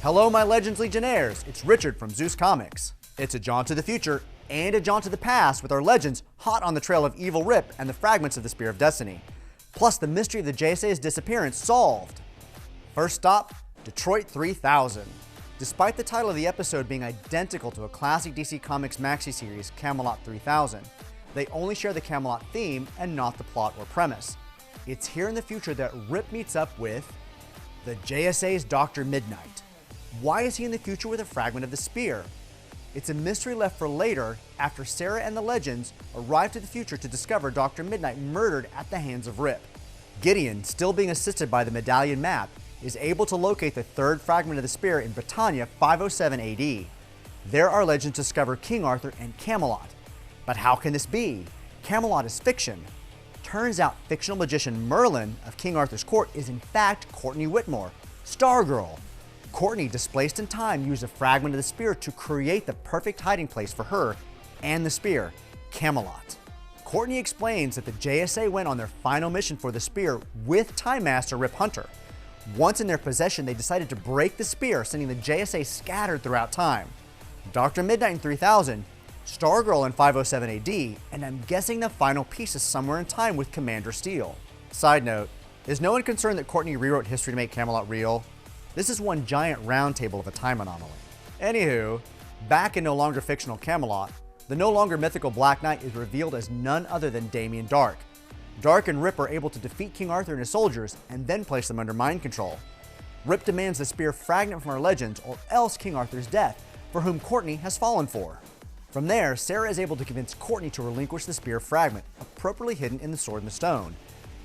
Hello my Legends Legionnaires, it's Richard from Zeus Comics. It's a jaunt to the future and a jaunt to the past with our legends hot on the trail of evil Rip and the fragments of the Spear of Destiny. Plus the mystery of the JSA's disappearance solved. First stop, Detroit 3000. Despite the title of the episode being identical to a classic DC Comics maxi-series, Camelot 3000, they only share the Camelot theme and not the plot or premise. It's here in the future that Rip meets up with the JSA's Dr Midnite. Why is he in the future with a fragment of the spear? It's a mystery left for later after Sara and the Legends arrive to the future to discover Dr Midnite murdered at the hands of Rip. Gideon, still being assisted by the medallion map, is able to locate the third fragment of the spear in Britannia 507 AD. There our legends discover King Arthur and Camelot. But how can this be? Camelot is fiction. Turns out fictional magician Merlin of King Arthur's court is in fact Courtney Whitmore, Stargirl. Courtney, displaced in time, used a fragment of the spear to create the perfect hiding place for her and the spear, Camelot. Courtney explains that the JSA went on their final mission for the spear with Time Master Rip Hunter. Once in their possession, they decided to break the spear, sending the JSA scattered throughout time. Dr Midnite in 3000, Stargirl in 507 AD, and I'm guessing the final piece is somewhere in time with Commander Steel. Side note, is no one concerned that Courtney rewrote history to make Camelot real? This is one giant round table of a time anomaly. Anywho, back in no longer fictional Camelot, the no longer mythical Black Knight is revealed as none other than Damien Darhk. Darhk and Rip are able to defeat King Arthur and his soldiers and then place them under mind control. Rip demands the spear fragment from our legends or else King Arthur's death, for whom Courtney has fallen for. From there, Sara is able to convince Courtney to relinquish the spear fragment, appropriately hidden in the Sword in the Stone.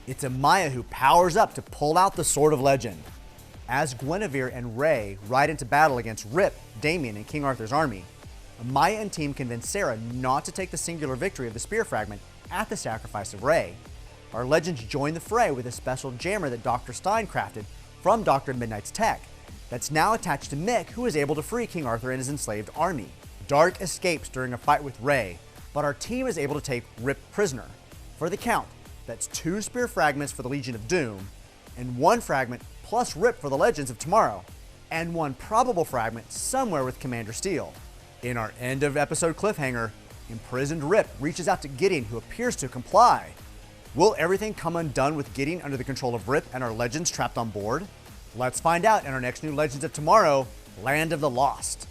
It's Amaya who powers up to pull out the Sword of Legend. As Guinevere and Ray ride into battle against Rip, Damien, and King Arthur's army, Amaya and team convince Sara not to take the singular victory of the spear fragment at the sacrifice of Ray. Our legends join the fray with a special jammer that Dr. Stein crafted from Dr. Midnite's tech that's now attached to Mick, who is able to free King Arthur and his enslaved army. Darhk escapes during a fight with Ray, but our team is able to take Rip prisoner. For the count, that's 2 spear fragments for the Legion of Doom, and 1 fragment plus Rip for the Legends of Tomorrow, and 1 probable fragment somewhere with Commander Steel. In our end of episode cliffhanger, imprisoned Rip reaches out to Gideon, who appears to comply. Will everything come undone with Gideon under the control of Rip and our legends trapped on board? Let's find out in our next new Legends of Tomorrow, Land of the Lost.